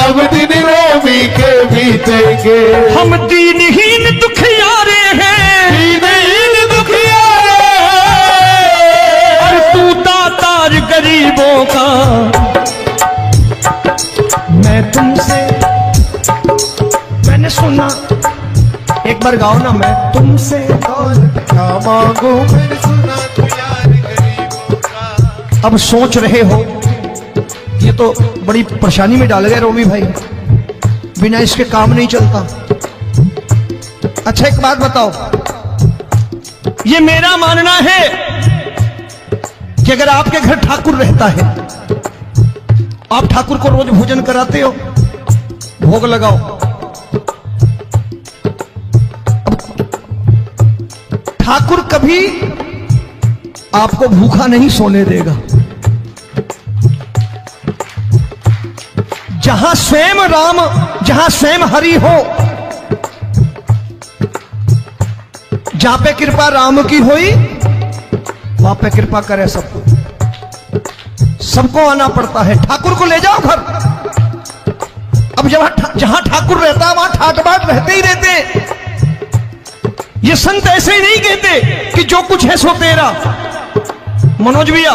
अब दिन रोमी के बीतेंगे। हम दीनहीन दुखियारे हैं, दीनहीन दुखियारे और तू दातार गरीबों का। मैं तुमसे, मैंने सुना, एक बार गाओ ना, मैं तुमसे क्या मांगू मैंने सुना तू यार गरीबों का। अब सोच रहे हो ये तो बड़ी परेशानी में डाल गए रोमी भाई, बिना इसके काम नहीं चलता। अच्छा एक बात बताओ, ये मेरा मानना है कि अगर आपके घर ठाकुर रहता है, आप ठाकुर को रोज भोजन कराते हो, भोग लगाओ, ठाकुर कभी आपको भूखा नहीं सोने देगा। जहां स्वयं राम, जहां स्वयं हरि हो, जहां पे कृपा राम की हुई वहां पे कृपा करे सबको। सबको आना पड़ता है, ठाकुर को ले जाओ घर। अब जहां ठाकुर रहता है वहां ठाट बाट रहते ही रहते। ये संत ऐसे ही नहीं कहते कि जो कुछ है सो तेरा। मनोज भैया,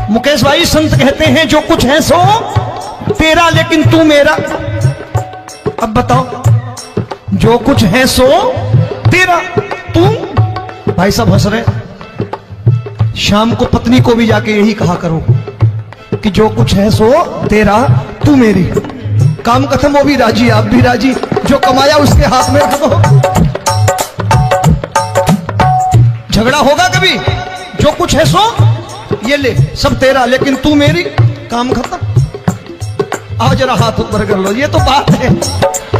मुकेश भाई, संत कहते हैं जो कुछ है सो तेरा लेकिन तू मेरा। अब बताओ, जो कुछ है सो तेरा, तू। भाई साहब हंस रहे। शाम को पत्नी को भी जाके यही कहा करो कि जो कुछ है सो तेरा, तू मेरी। काम खत्म, वो भी राजी, आप भी राजी, जो कमाया उसके हाथ में रखो। झगड़ा होगा कभी, जो कुछ है सो ये ले, सब तेरा लेकिन तू मेरी, काम खत्म। आओ जरा हाथ ऊपर कर लो, ये तो बात है।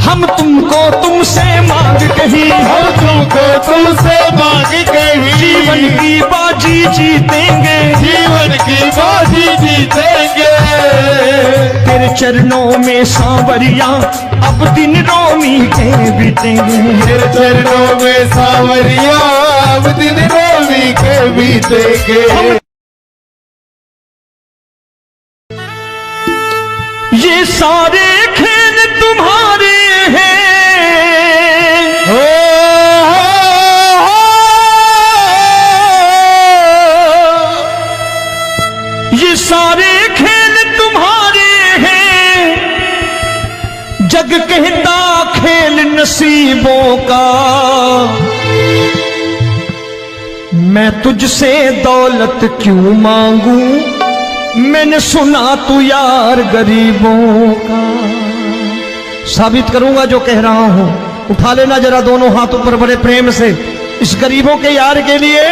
हम तुमको तुमसे मांग कही, हम तुमको तुमसे मांग कही। जीवन की बाजी जीतेंगे, जीवन की बाजी जीतेंगे। तेरे चरणों में सांवरिया अब दिन रोमी के बीतेंगे। तेरे चरणों में सांवरिया अब दिन रोमी के बीतेंगे। ये सारे खेल तुम्हारे हैं, ये सारे खेल तुम्हारे हैं। जग कहता खेल नसीबों का, मैं तुझसे दौलत क्यों मांगू, मैंने सुना तू यार गरीबों का। साबित करूंगा जो कह रहा हूं। उठा लेना जरा दोनों हाथ ऊपर बड़े प्रेम से इस गरीबों के यार के लिए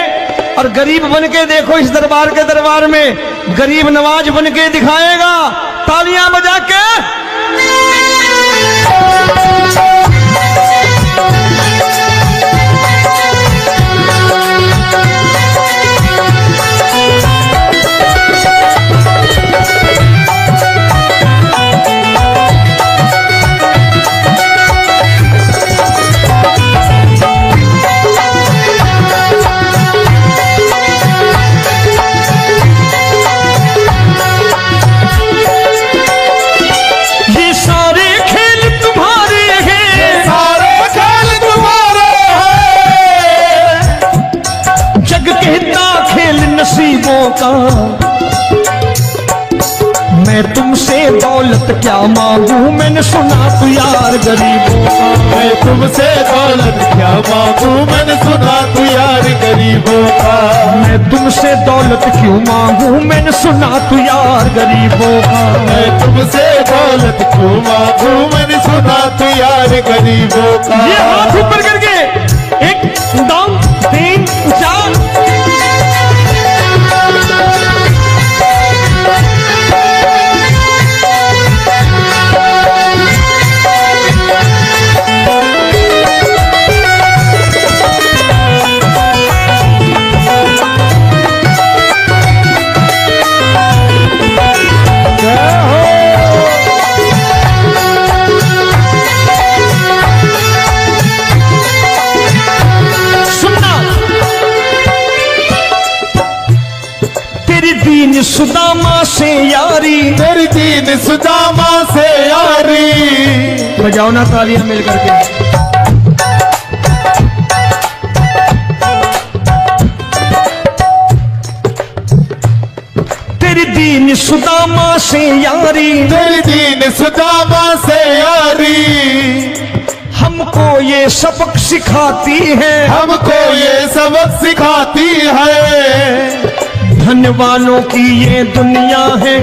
और गरीब बन के देखो इस दरबार के दरबार में, गरीब नवाज बन के दिखाएगा तालियां बजा के। नसीबों का मैं तुमसे दौलत क्या मांगू, मैंने सुना तू यार गरीबों का। मैं तुमसे दौलत क्या मांगू, मैंने सुना तू यार गरीबों का। मैं तुमसे दौलत क्यों मांगू, मैंने सुना तू यार गरीबों का। मैं तुमसे दौलत क्यों मांगू, मैंने सुना तू यार गरीबों का। ये हाथ ऊपर करके 1 2 3 4 दीन सुदामा से यारी, तेरी दीन सुदामा से यारी। बजाओ ना तालियां मिल करके। तेरी दीन सुदामा से यारी, तेरी दीन सुदामा से यारी। हमको ये सबक सिखाती है, हमको ये सबक सिखाती है। धनवानों की ये दुनिया है,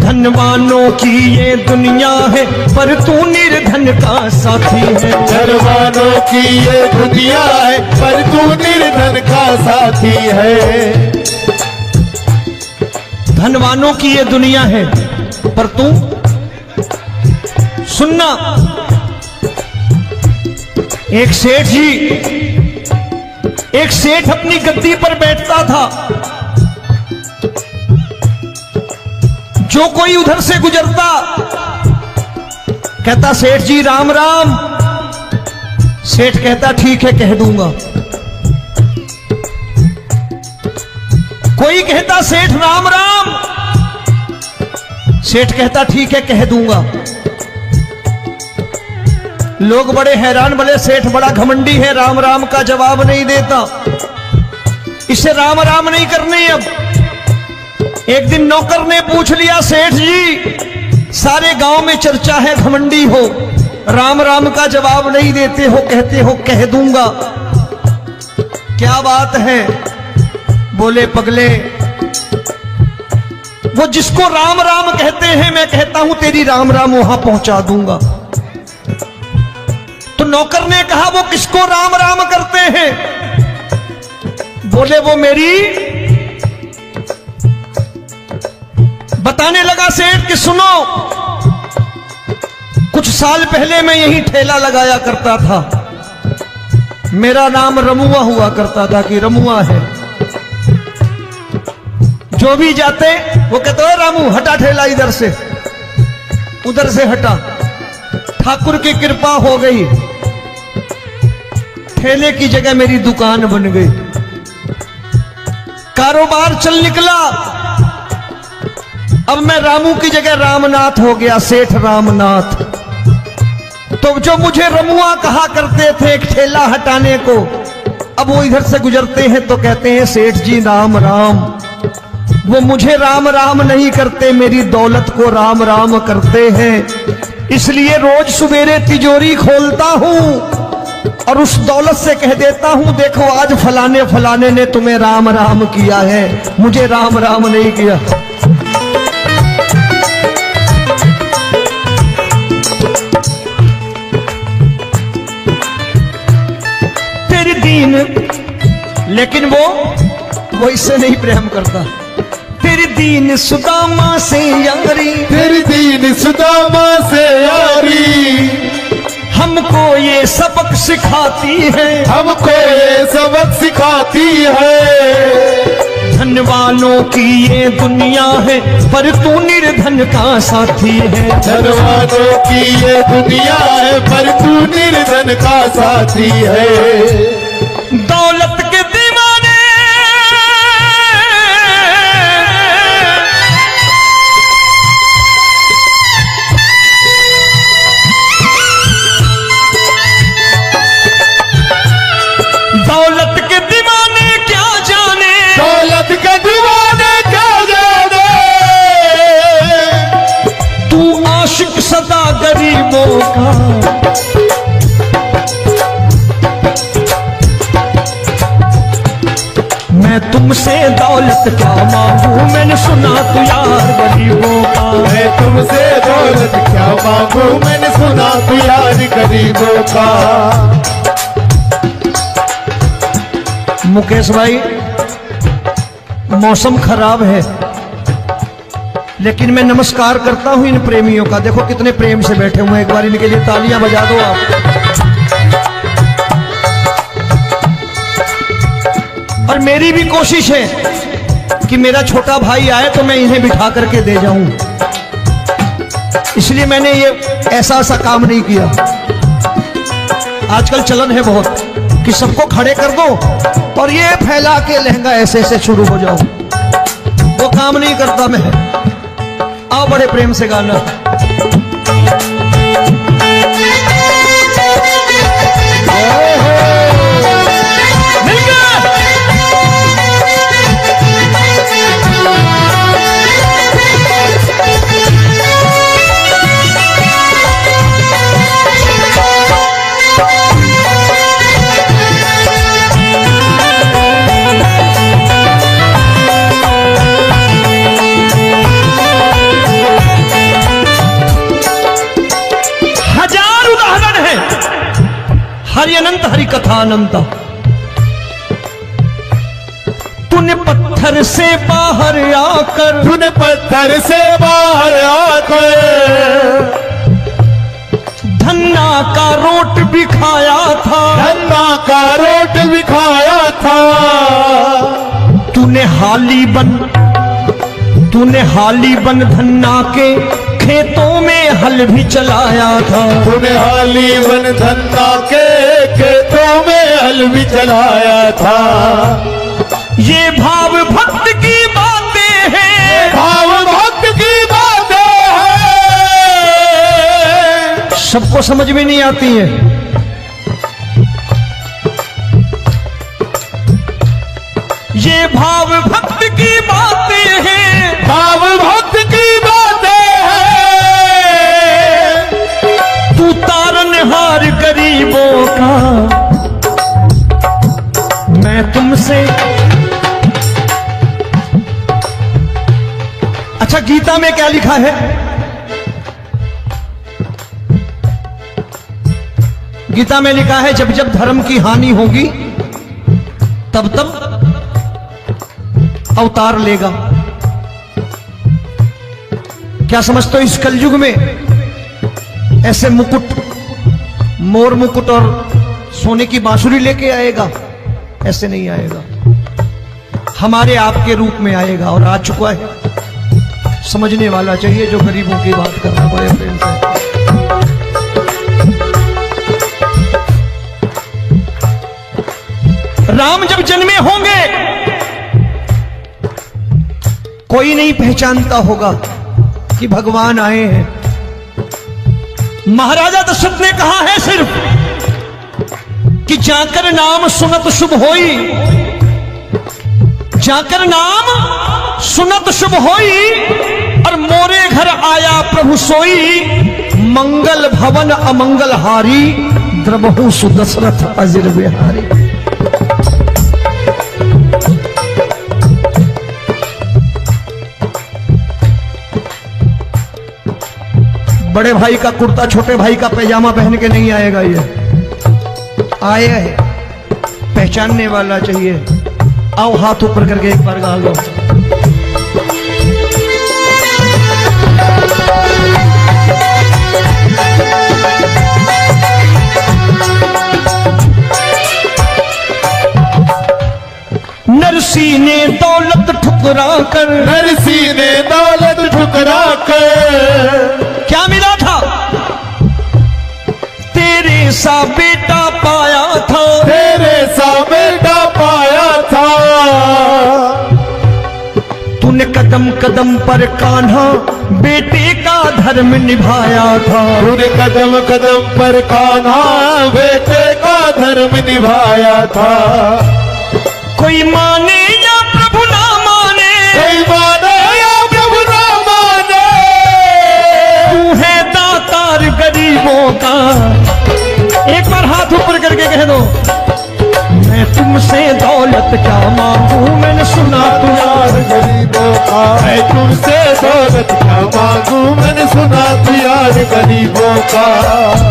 धनवानों की ये दुनिया है, पर तू निर्धन का साथी है। धनवानों की ये दुनिया है, पर तू निर्धन का साथी है। धनवानों की ये दुनिया है, पर तू सुनना। एक सेठ जी, एक सेठ अपनी गद्दी पर बैठता था। जो कोई उधर से गुजरता कहता सेठ जी राम राम। सेठ कहता ठीक है कह दूंगा। कोई कहता सेठ राम राम। सेठ कहता ठीक है कह दूंगा। लोग बड़े हैरान, बोले सेठ बड़ा घमंडी है, राम राम का जवाब नहीं देता, इसे राम राम नहीं करनी। अब एक दिन नौकर ने पूछ लिया सेठ जी सारे गांव में चर्चा है घमंडी हो, राम राम का जवाब नहीं देते हो, कहते हो कह दूंगा, क्या बात है? बोले पगले वो जिसको राम राम कहते हैं मैं कहता हूं तेरी राम राम वहां पहुंचा दूंगा। तो नौकर ने कहा वो किसको राम राम करते हैं? बोले वो मेरी। बताने लगा सेठ कि सुनो, कुछ साल पहले मैं यही ठेला लगाया करता था, मेरा नाम रमुआ हुआ करता था कि रमुआ है। जो भी जाते वो कहते हो रामू हटा ठेला इधर से, उधर से हटा। ठाकुर की कृपा हो गई, ठेले की जगह मेरी दुकान बन गई, कारोबार चल निकला। अब मैं रामू की जगह रामनाथ हो गया, सेठ रामनाथ। तो जो मुझे रमुआ कहा करते थे एक ठेला हटाने को, अब वो इधर से गुजरते हैं तो कहते हैं सेठ जी राम राम। वो मुझे राम राम नहीं करते, मेरी दौलत को राम राम करते हैं। इसलिए रोज सवेरे तिजोरी खोलता हूं और उस दौलत से कह देता हूं देखो आज फलाने फलाने ने तुम्हें राम राम किया है, मुझे राम राम नहीं किया। तेरी दीन लेकिन वो इससे नहीं प्रेम करता। तेरी दीन सुदामा से यारी, तेरी दीन सुदामा से यारी हमको ये सबक सिखाती है, हमको ये सबक सिखाती है। धन वालों की ये दुनिया है पर तू निर्धन का साथी है। धन वालों की ये दुनिया है पर तू निर्धन का साथी है। दौलत के दीवाने दौलत के दीवाने क्या जाने, दौलत के दीवाने क्या जाने। तू आशिक सदा गरीबों का। मैं तुमसे दौलत क्या मांगू, मैंने सुना तू यार गरीबों का। मैं तुमसे दौलत क्या मांगू, मैंने सुना तू यार गरीबों का। मुकेश भाई, मौसम खराब है लेकिन मैं नमस्कार करता हूं इन प्रेमियों का। देखो कितने प्रेम से बैठे हुए हैं, एक बार इनके लिए तालियां बजा दो आप। और मेरी भी कोशिश है कि मेरा छोटा भाई आए तो मैं इन्हें बिठा करके दे जाऊं, इसलिए मैंने ये ऐसा काम नहीं किया। आजकल चलन है बहुत कि सबको खड़े कर दो और ये फैला के लहंगा ऐसे ऐसे शुरू हो जाओ, वो काम नहीं करता मैं। आओ बड़े प्रेम से गाना। हरि अनंत हरि कथा अनंत। तूने पत्थर से बाहर आकर, तूने पत्थर से बाहर आकर धन्ना का रोट भी खाया था, धन्ना का रोट भी खाया था। तूने हाली बन धन्ना के खेतों में हल भी चलाया था। तूने हाली बन धन्ना के खेतों में हल भी चलाया था। ये भाव भक्त की बातें हैं, भाव भक्त की बातें हैं। सबको समझ में नहीं आती है। ये भाव भक्त की बातें हैं, भाव भक्त की बातें हैं। तू तारनहार गरीबों का। मैं तुमसे। अच्छा, गीता में क्या लिखा है? गीता में लिखा है जब जब धर्म की हानि होगी तब तब अवतार लेगा। क्या समझते हो, इस कलयुग में ऐसे मुकुट, मोर मुकुट और सोने की बांसुरी लेके आएगा? ऐसे नहीं आएगा, हमारे आपके रूप में आएगा और आ चुका है। समझने वाला चाहिए जो गरीबों की बात कर रहा, बड़े प्रेम से। राम जब जन्मे होंगे कोई नहीं पहचानता होगा कि भगवान आए हैं। महाराजा दशरथ ने कहा है सिर्फ कि जाकर नाम सुनत शुभ होई, जाकर नाम सुनत शुभ होई, और मोरे घर आया प्रभु सोई, मंगल भवन अमंगल हारी, द्रबहु सुदशरथ अजिर बिहारी। बड़े भाई का कुर्ता छोटे भाई का पैजामा पहन के नहीं आएगा, ये आया है, पहचानने वाला चाहिए। आओ हाथ ऊपर करके एक बार गा लो। नरसी ने दौलत ठुकरा कर, नरसी ने दौलत ठुकरा कर, क्या मिला था? तेरे सा बेटा पाया था, तेरे सा बेटा पाया था। तूने कदम कदम पर कान्हा बेटे का धर्म निभाया था। तूने कदम कदम पर कान्हा बेटे का धर्म निभाया था। कोई माने या प्रभु ना माने, कोई माने या प्रभु ना माने, तू है दातार गरीबों का। एक बार हाथ ऊपर करके कह दो, मैं तुमसे दौलत क्या मांगू, मैंने सुना तू यार गरीबों का। मैं तुमसे दौलत क्या मांगू, मैंने सुना तू यार गरीबों का।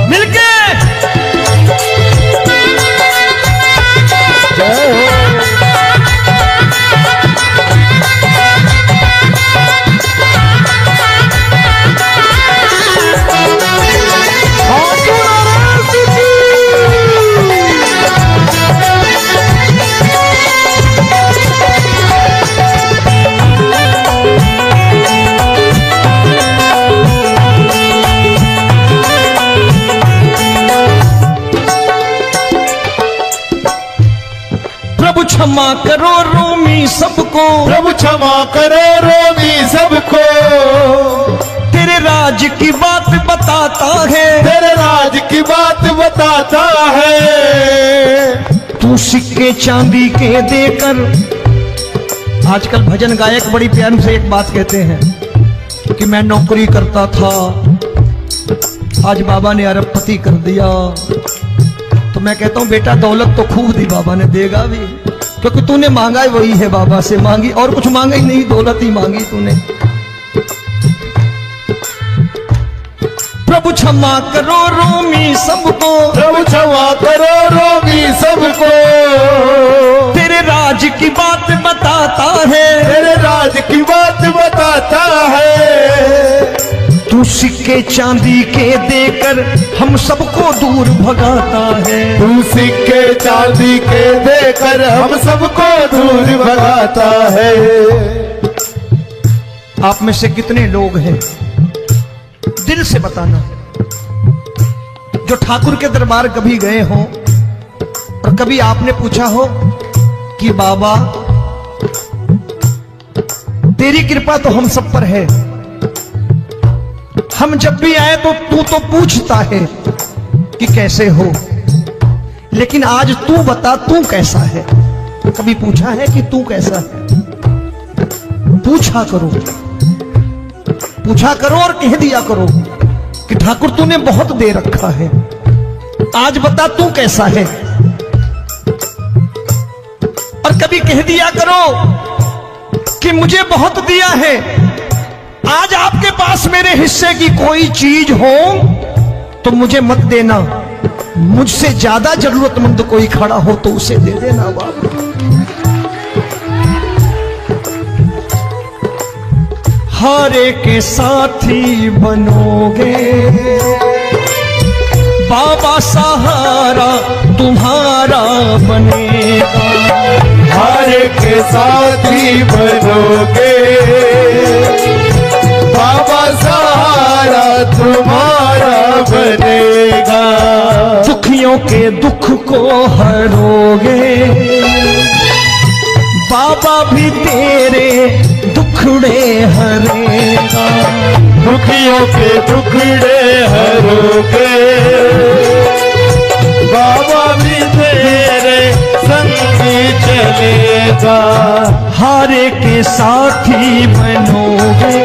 मिलके प्रभु क्षमा करो रोमी सबको, प्रभु क्षमा करो रोमी सबको। तेरे राज की बात बताता है, तेरे राज की बात बताता है। तू सिक्के चांदी के देकर, आजकल भजन गायक बड़ी प्यार से एक बात कहते हैं कि मैं नौकरी करता था, आज बाबा ने अरबपति कर दिया। तो मैं कहता हूं बेटा दौलत तो खूब दी बाबा ने, देगा भी, क्योंकि तूने मांगा ही वही है, बाबा से मांगी और कुछ मांगा ही नहीं, दौलत ही मांगी तूने। प्रभु क्षमा करो रोमी सबको, प्रभु क्षमा करो रोमी सबको। तेरे राज की बात बताता है, तेरे राज की बात बताता है। तू सिक्के चांदी के देकर हम सबको दूर भगाता है। तू सिक्के चांदी के देकर हम सबको दूर भगाता है। आप में से कितने लोग हैं, दिल से बताना, जो ठाकुर के दरबार कभी गए हो और कभी आपने पूछा हो कि बाबा तेरी कृपा तो हम सब पर है, हम जब भी आए तो तू तो पूछता है कि कैसे हो, लेकिन आज तू बता तू कैसा है। कभी पूछा है कि तू कैसा है? पूछा करो, पूछा करो और कह दिया करो कि ठाकुर तूने बहुत दे रखा है, आज बता तू कैसा है। और कभी कह दिया करो कि मुझे बहुत दिया है, आज आपके पास मेरे हिस्से की कोई चीज हो तो मुझे मत देना, मुझसे ज्यादा जरूरतमंद कोई खड़ा हो तो उसे दे देना बाबा। हारे के साथी बनोगे बाबा, सहारा तुम्हारा बनेगा। हारे के साथी बनोगे बाबा, सहारा तुम्हारा बनेगा। दुखियों के दुख को हरोगे बाबा, भी तेरे दुखड़े हरेगा। दुखियों के दुखड़े हरोगे बाबा, भी तेरे संगी चलेगा। हारे के साथी बनोगे,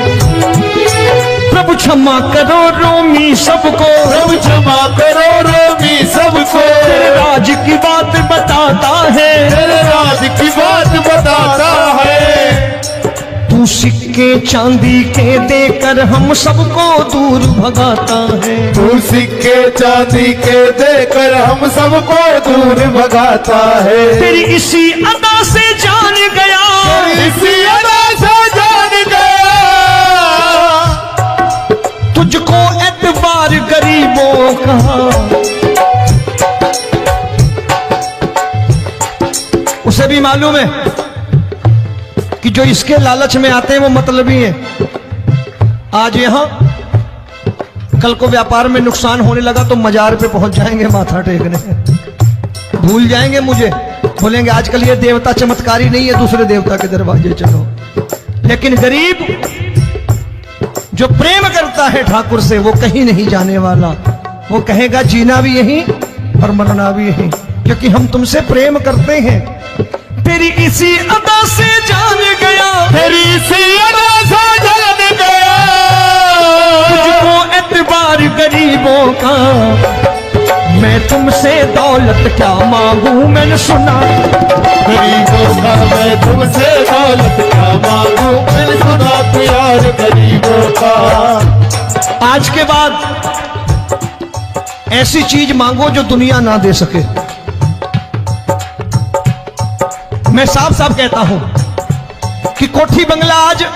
प्रभु क्षमा करो रोमी सबको, प्रभु क्षमा करो रोमी सबको। तेरे राज की बात बताता है, तेरे राज की बात बताता है। तू सिक्के चांदी के देकर हम सबको दूर भगाता है। तू सिक्के चांदी के देकर हम सबको दूर भगाता है। तेरी इसी अदा से जान गया, इसी अदा से जान गया, तुझको एतबार गरीबों का। उसे भी मालूम है कि जो इसके लालच में आते हैं वो मतलबी हैं। आज यहां कल को व्यापार में नुकसान होने लगा तो मजार पे पहुंच जाएंगे माथा टेकने, भूल जाएंगे मुझे, बोलेंगे आजकल ये देवता चमत्कारी नहीं है, दूसरे देवता के दरवाजे चलो। लेकिन गरीब जो प्रेम करता है ठाकुर से वो कहीं नहीं जाने वाला। वो कहेगा जीना भी यहीं और मरना भी यहीं, क्योंकि हम तुमसे प्रेम करते हैं। तेरी इसी अदा से जान गया, तेरी इसी अदा से जान गया, तुझको एतबार गरीबों का। मैं तुमसे दौलत क्या मांगू, मैंने सुना गरीबों का मैं तुमसे दौलत क्या मांगू, मैंने सुना तू यार गरीबों का। आज के बाद ऐसी चीज मांगो जो दुनिया ना दे सके। मैं साफ साफ कहता हूं कि कोठी बंगला आज